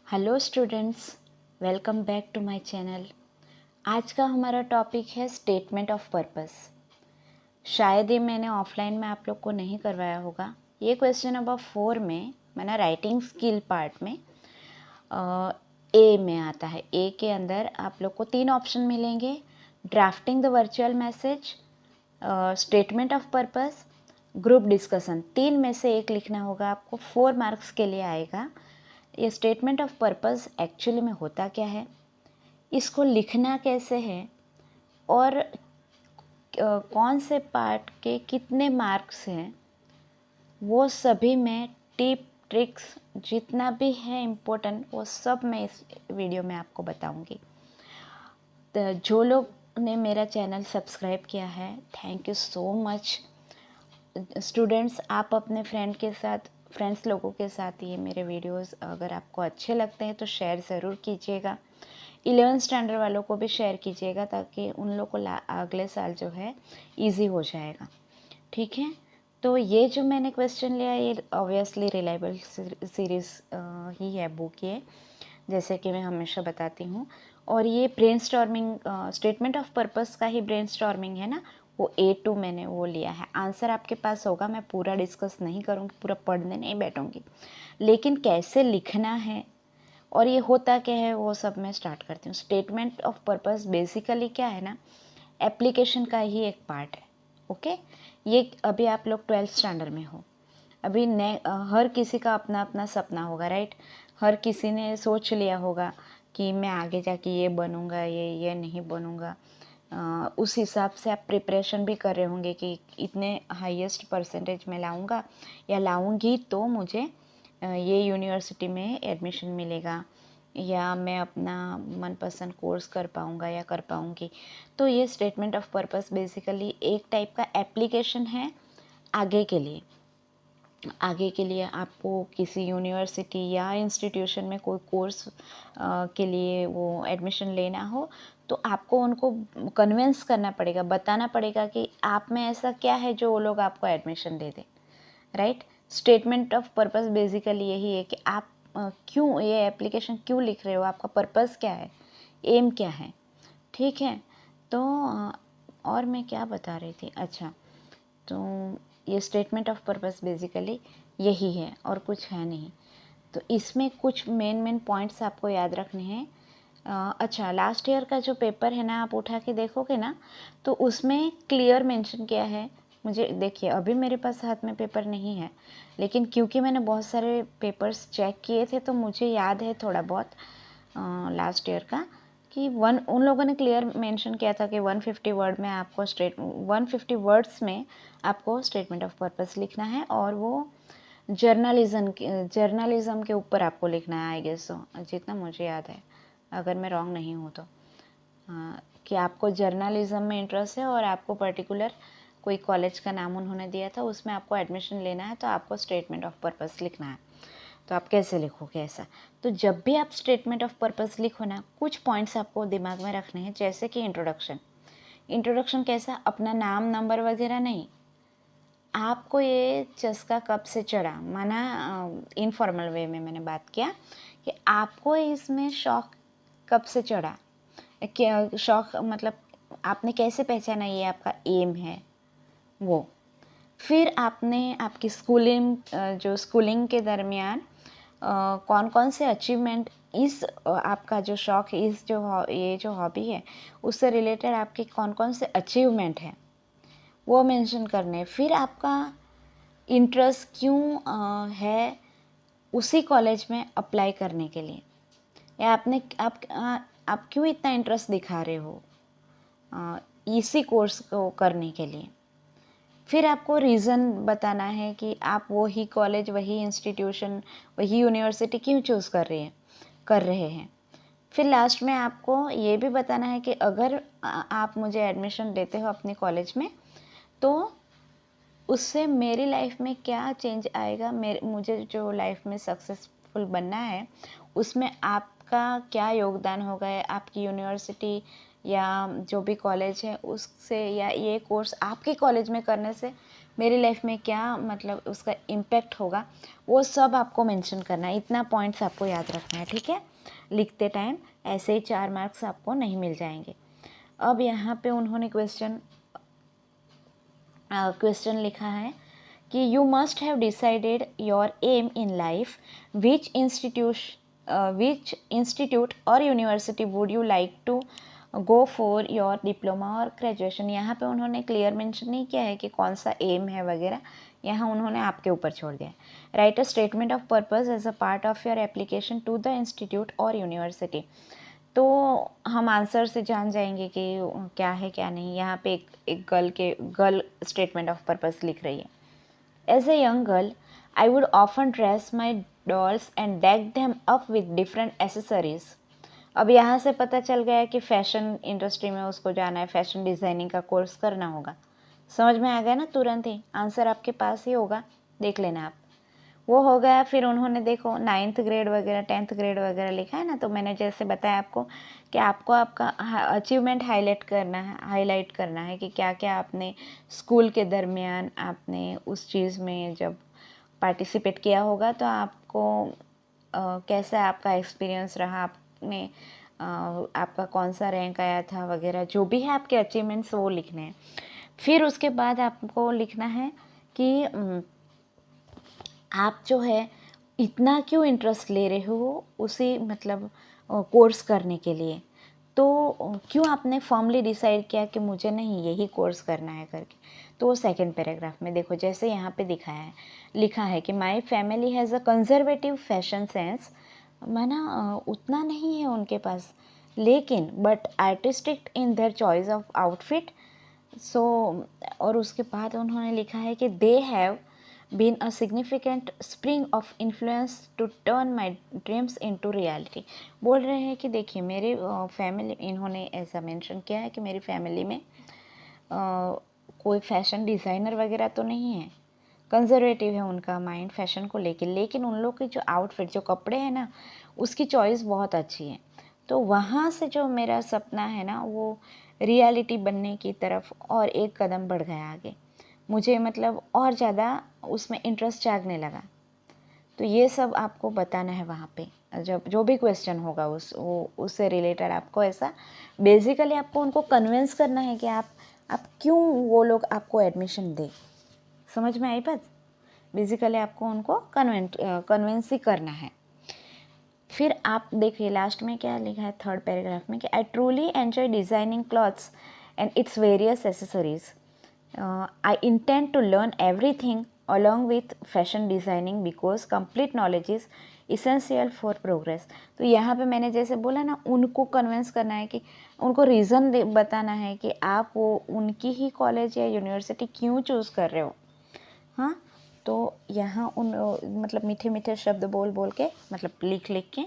Hello students, welcome back to my channel. आज का हमारा टॉपिक है स्टेटमेंट ऑफ पर्पस। शायद ये मैंने ऑफलाइन में आप लोग को नहीं करवाया होगा। ये क्वेश्चन नंबर 4 में मैंने राइटिंग स्किल पार्ट में ए में आता है। ए के अंदर आप लोग को 3 ऑप्शन मिलेंगे: drafting the virtual message, statement of purpose, group discussion. 3 में से एक लिखना होगा आपको। 4 मार्क्स के लिए आएगा। ये स्टेटमेंट ऑफ पर्पस एक्चुअली में होता क्या है, इसको लिखना कैसे है, और कौन से पार्ट के कितने मार्क्स हैं, वो सभी मैं टिप ट्रिक्स जितना भी है इम्पोर्टेंट वो सब मैं इस वीडियो में आपको बताऊंगी। तो जो लोग ने मेरा चैनल सब्सक्राइब किया है, thank you so much. Students, आप अपने फ्रेंड्स लोगों के साथ ये मेरे वीडियोस अगर आपको अच्छे लगते हैं तो शेयर ज़रूर कीजिएगा। 11th स्टैंडर्ड वालों को भी शेयर कीजिएगा ताकि उन लोग को अगले साल जो है इजी हो जाएगा। ठीक है, तो ये जो मैंने क्वेश्चन लिया ये ऑब्वियसली रिलायबल सीरीज़ ही है, बुक ये, जैसे कि मैं हमेशा बताती हूँ। और ये ब्रेनस्टॉर्मिंग, स्टेटमेंट ऑफ पर्पस का ही ब्रेनस्टॉर्मिंग है ना, वो A2 मैंने वो लिया है। आंसर आपके पास होगा, मैं पूरा डिस्कस नहीं करूँगी, पूरा पढ़ने नहीं बैठूँगी, लेकिन कैसे लिखना है और ये होता क्या है वो सब मैं स्टार्ट करती हूँ। स्टेटमेंट ऑफ पर्पस बेसिकली क्या है ना, एप्लीकेशन का ही एक पार्ट है। ओके, ये अभी आप लोग 12th स्टैंडर्ड में हो, अभी हर किसी का अपना अपना सपना होगा, राइट। हर किसी ने सोच लिया होगा कि मैं आगे जाके ये बनूंगा, ये नहीं बनूंगा। उस हिसाब से आप प्रिपरेशन भी कर रहे होंगे कि इतने हाईएस्ट परसेंटेज में लाऊंगा या लाऊंगी तो मुझे ये यूनिवर्सिटी में एडमिशन मिलेगा, या मैं अपना मनपसंद कोर्स कर पाऊंगा या कर पाऊंगी। तो ये स्टेटमेंट ऑफ पर्पस बेसिकली एक टाइप का एप्लीकेशन है आगे के लिए। आगे के लिए आपको किसी यूनिवर्सिटी या इंस्टीट्यूशन में कोई कोर्स के लिए वो एडमिशन लेना हो तो आपको उनको कन्विंस करना पड़ेगा, बताना पड़ेगा कि आप में ऐसा क्या है जो वो लोग आपको एडमिशन दे दें, right. Statement of purpose basically यही है कि आप क्यों ये एप्लीकेशन क्यों लिख रहे हो, आपका पर्पस क्या है, एम क्या है। ठीक है, तो और मैं क्या बता रही थी, अच्छा, तो ये स्टेटमेंट ऑफ पर्पस बेसिकली यही है और कुछ है नहीं। तो इसमें कुछ मेन पॉइंट्स आपको याद रखने हैं। अच्छा, लास्ट ईयर का जो पेपर है ना, आप उठा के देखोगे ना तो उसमें क्लियर मेंशन किया है। मुझे देखिए, अभी मेरे पास हाथ में पेपर नहीं है, लेकिन क्योंकि मैंने बहुत सारे पेपर्स चेक किए थे तो मुझे याद है थोड़ा बहुत लास्ट ईयर का, कि उन लोगों ने क्लियर मेंशन किया था कि 150 वर्ड में आपको 150 वर्ड्स में आपको स्टेटमेंट ऑफ पर्पस लिखना है, और वो जर्नलिज्म के ऊपर आपको लिखना है, आई गेस सो, जितना मुझे याद है, अगर मैं रॉन्ग नहीं हूँ तो। कि आपको जर्नलिज्म में इंटरेस्ट है और आपको पर्टिकुलर कोई कॉलेज का नाम उन्होंने दिया था, उसमें आपको एडमिशन लेना है, तो आपको स्टेटमेंट ऑफ पर्पस लिखना है। तो आप कैसे लिखोगे ऐसा, तो जब भी आप स्टेटमेंट ऑफ पर्पस लिखो ना, कुछ पॉइंट्स आपको दिमाग में रखने हैं, जैसे कि इंट्रोडक्शन कैसा, अपना नाम नंबर वगैरह नहीं। आपको ये चस्का कब से चढ़ा, माना इनफॉर्मल वे में मैंने बात किया कि आपको इसमें शौक कब से चढ़ा, क्या शौक मतलब आपने कैसे पहचाना ये आपका एम है वो। फिर आपने आपकी स्कूलिंग के दरमियान कौन कौन से अचीवमेंट, इस आपका जो शौक है, ये जो हॉबी है उससे रिलेटेड आपके कौन कौन से अचीवमेंट हैं वो मेंशन करने। फिर आपका इंटरेस्ट क्यों है उसी कॉलेज में अप्लाई करने के लिए, या आप क्यों इतना इंटरेस्ट दिखा रहे हो इसी कोर्स को करने के लिए। फिर आपको रीज़न बताना है कि आप वही कॉलेज, वही इंस्टीट्यूशन, वही यूनिवर्सिटी क्यों चूज़ कर रहे हैं। फिर लास्ट में आपको ये भी बताना है कि अगर आप मुझे एडमिशन देते हो अपने कॉलेज में तो उससे मेरी लाइफ में क्या चेंज आएगा, मुझे जो लाइफ में सक्सेसफुल बनना है उसमें आपका क्या योगदान होगा, आपकी यूनिवर्सिटी या जो भी कॉलेज है उससे, या ये कोर्स आपके कॉलेज में करने से मेरी लाइफ में क्या मतलब उसका इम्पैक्ट होगा, वो सब आपको मेंशन करना है। इतना पॉइंट्स आपको याद रखना है, ठीक है। लिखते टाइम ऐसे ही 4 मार्क्स आपको नहीं मिल जाएंगे। अब यहाँ पे उन्होंने क्वेश्चन लिखा है कि you must have decided your aim in life, which institute और university would you like to go for your diploma और ग्रेजुएशन। यहाँ पे उन्होंने क्लियर मेंशन नहीं किया है कि कौन सा एम है वगैरह, यहाँ उन्होंने आपके ऊपर छोड़ दिया है। Write a statement of purpose as a part of your application to the institute और यूनिवर्सिटी। तो हम आंसर से जान जाएंगे कि क्या है क्या नहीं। यहाँ पे एक गर्ल स्टेटमेंट ऑफ पर्पस लिख रही है। As a young girl I would often dress my dolls and deck them up with different accessories. अब यहाँ से पता चल गया कि फैशन इंडस्ट्री में उसको जाना है, फैशन डिज़ाइनिंग का कोर्स करना होगा। समझ में आ गया ना, तुरंत ही आंसर आपके पास ही होगा, देख लेना आप। वो हो गया। फिर उन्होंने देखो 9th ग्रेड वगैरह 10th ग्रेड वगैरह लिखा है ना, तो मैंने जैसे बताया आपको कि आपको आपका अचीवमेंट हाईलाइट करना है कि क्या क्या आपने स्कूल के दरमियान आपने उस चीज़ में जब पार्टिसिपेट किया होगा तो आपको कैसा आपका एक्सपीरियंस रहा, आपने आपका कौन सा रैंक आया था वगैरह, जो भी है आपके अचीवमेंट्स वो लिखने हैं। फिर उसके बाद आपको लिखना है कि आप जो है इतना क्यों इंटरेस्ट ले रहे हो उसी मतलब कोर्स करने के लिए। तो क्यों आपने फॉर्मली डिसाइड किया कि मुझे नहीं यही कोर्स करना है करके। तो वो सेकंड पैराग्राफ में देखो, जैसे यहाँ पे दिखाया है, लिखा है कि my family has a conservative fashion sense. माना उतना नहीं है उनके पास, लेकिन but artistic in their choice of outfit. So और उसके बाद उन्होंने लिखा है कि they have been a significant spring of influence to turn my dreams into reality. बोल रहे हैं कि देखिए मेरी फैमिली, इन्होंने ऐसा मेंशन किया है कि मेरी फैमिली में कोई फैशन डिज़ाइनर वगैरह तो नहीं है, कंजर्वेटिव है उनका माइंड फैशन को लेके, लेकिन उन लोग की जो आउटफिट जो कपड़े हैं ना उसकी चॉइस बहुत अच्छी है। तो वहाँ से जो मेरा सपना है ना वो रियलिटी बनने की तरफ और एक कदम बढ़ गया आगे। मुझे मतलब और ज़्यादा उसमें इंटरेस्ट जागने लगा। तो ये सब आपको बताना है वहाँ पे, जब जो भी क्वेश्चन होगा उससे रिलेटेड आपको ऐसा बेसिकली आपको उनको कन्विंस करना है कि आप क्यों वो लोग आपको एडमिशन दे। समझ में आई बात। बेसिकली आपको उनको कन्विंस ही करना है। फिर आप देखिए लास्ट में क्या लिखा है थर्ड पैराग्राफ में कि I truly enjoy designing clothes and its various accessories. I intend to learn everything along with fashion designing because complete knowledge is essential for progress। तो यहाँ पे मैंने जैसे बोला ना, उनको कन्विंस करना है कि उनको रीज़न बताना है कि आप वो उनकी ही कॉलेज या यूनिवर्सिटी क्यों चूज़ कर रहे हो। हाँ, तो यहाँ उन मतलब मीठे मीठे शब्द बोल बोल के मतलब लिख लिख के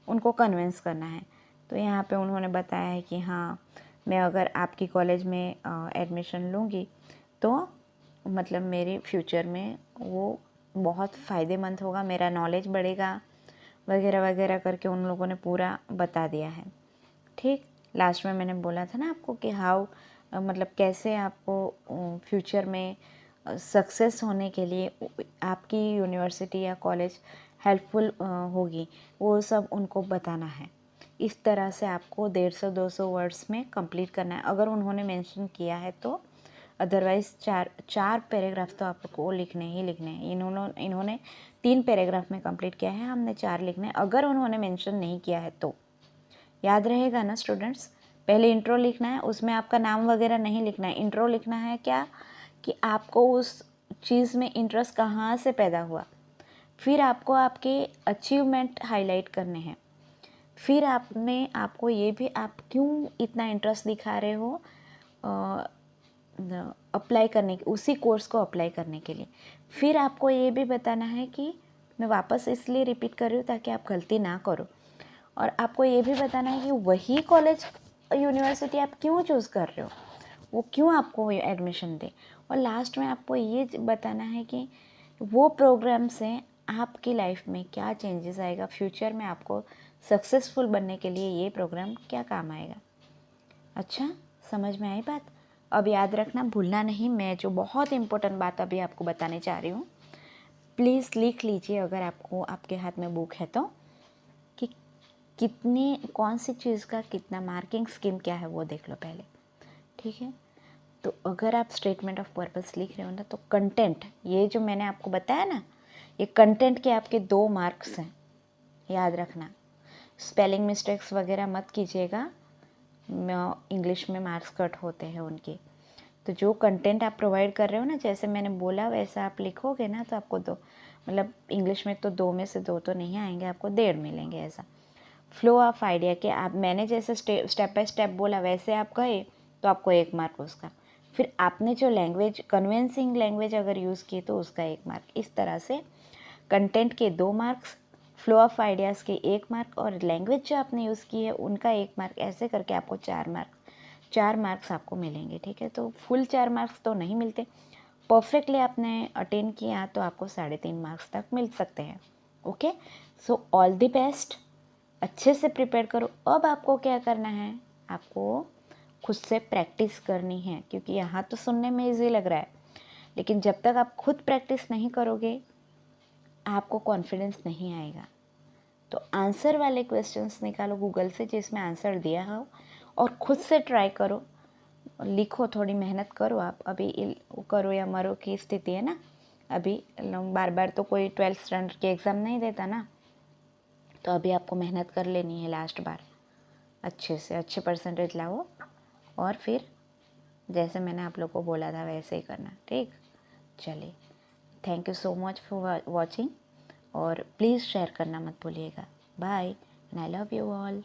उनको कन्विंस करना है। तो यहाँ पे उन्होंने बताया है कि हाँ मैं अगर आपकी कॉलेज में एडमिशन लूँगी तो मतलब मेरे फ्यूचर में वो बहुत फ़ायदेमंद होगा, मेरा नॉलेज बढ़ेगा वगैरह वगैरह करके उन लोगों ने पूरा बता दिया है। ठीक, लास्ट में मैंने बोला था ना आपको कि हाउ मतलब कैसे आपको फ्यूचर में सक्सेस होने के लिए आपकी यूनिवर्सिटी या कॉलेज हेल्पफुल होगी, वो सब उनको बताना है। इस तरह से आपको 150-200 वर्ड्स में कंप्लीट करना है अगर उन्होंने मेंशन किया है तो। अदरवाइज़ चार पैराग्राफ तो आपको लिखने ही लिखने हैं। इन्होंने 3 पैराग्राफ में कंप्लीट किया है, हमने 4 लिखने हैं अगर उन्होंने मेंशन नहीं किया है तो। याद रहेगा ना स्टूडेंट्स। पहले इंट्रो लिखना है, उसमें आपका नाम वगैरह नहीं लिखना है। इंट्रो लिखना है क्या कि आपको उस चीज़ में इंटरेस्ट कहाँ से पैदा हुआ। फिर आपको आपके अचीवमेंट हाईलाइट करने हैं। फिर आपको ये भी आप क्यों इतना इंटरेस्ट दिखा रहे हो अप्लाई करने के, उसी कोर्स को अप्लाई करने के लिए। फिर आपको ये भी बताना है कि मैं वापस इसलिए रिपीट कर रही हूँ ताकि आप गलती ना करो। और आपको ये भी बताना है कि वही कॉलेज यूनिवर्सिटी आप क्यों चूज़ कर रहे हो, वो क्यों आपको एडमिशन दे। और लास्ट में आपको ये बताना है कि वो प्रोग्राम से आपकी लाइफ में क्या चेंजेस आएगा, फ्यूचर में आपको सक्सेसफुल बनने के लिए ये प्रोग्राम क्या काम आएगा। अच्छा, समझ में आई बात। अब याद रखना, भूलना नहीं। मैं जो बहुत इम्पोर्टेंट बात अभी आपको बताने चाह रही हूँ, प्लीज़ लिख लीजिए अगर आपको आपके हाथ में बुक है तो, कि कितनी कौन सी चीज़ का कितना मार्किंग स्कीम क्या है वो देख लो पहले, ठीक है। तो अगर आप स्टेटमेंट ऑफ पर्पस लिख रहे हो ना, तो कंटेंट, ये जो मैंने आपको बताया ना, ये कंटेंट के आपके 2 मार्क्स हैं, याद रखना। स्पेलिंग मिस्टेक्स वगैरह मत कीजिएगा, इंग्लिश में मार्क्स कट होते हैं उनके। तो जो कंटेंट आप प्रोवाइड कर रहे हो ना, जैसे मैंने बोला वैसा आप लिखोगे ना, तो आपको 2, मतलब इंग्लिश में तो 2 में से 2 तो नहीं आएंगे, आपको 1.5 मिलेंगे। ऐसा फ्लो ऑफ आइडिया कि आप, मैंने जैसे स्टेप बाय स्टेप बोला वैसे आप गए तो आपको 1 मार्क उसका। फिर आपने जो लैंग्वेज, कन्विंसिंग लैंग्वेज अगर यूज़ की तो उसका 1 मार्क। इस तरह से कंटेंट के 2 मार्क्स, फ्लो ऑफ आइडियाज़ के 1 मार्क, और लैंग्वेज जो आपने यूज़ की है उनका 1 मार्क, ऐसे करके आपको 4 मार्क्स आपको मिलेंगे, ठीक है। तो फुल 4 मार्क्स तो नहीं मिलते, परफेक्टली आपने अटेन किया तो आपको 3.5 मार्क्स तक मिल सकते हैं। Okay, so all the best, अच्छे से प्रिपेयर करो। अब आपको क्या करना है, आपको खुद से प्रैक्टिस करनी है, क्योंकि यहाँ तो सुनने में ईजी लग रहा है, लेकिन जब तक आप खुद प्रैक्टिस नहीं करोगे आपको कॉन्फिडेंस नहीं आएगा। तो आंसर वाले क्वेश्चंस निकालो गूगल से जिसमें आंसर दिया हो, और खुद से ट्राई करो, लिखो, थोड़ी मेहनत करो। आप अभी करो या मरो की स्थिति है ना, अभी बार बार तो कोई 12th स्टैंडर्ड के एग्ज़ाम नहीं देता ना, तो अभी आपको मेहनत कर लेनी है, लास्ट बार अच्छे से अच्छे परसेंटेज लाओ, और फिर जैसे मैंने आप लोग को बोला था वैसे ही करना, ठीक। चलिए, thank you so much for watching, और प्लीज़ शेयर करना मत भूलिएगा। Bye and I love you all.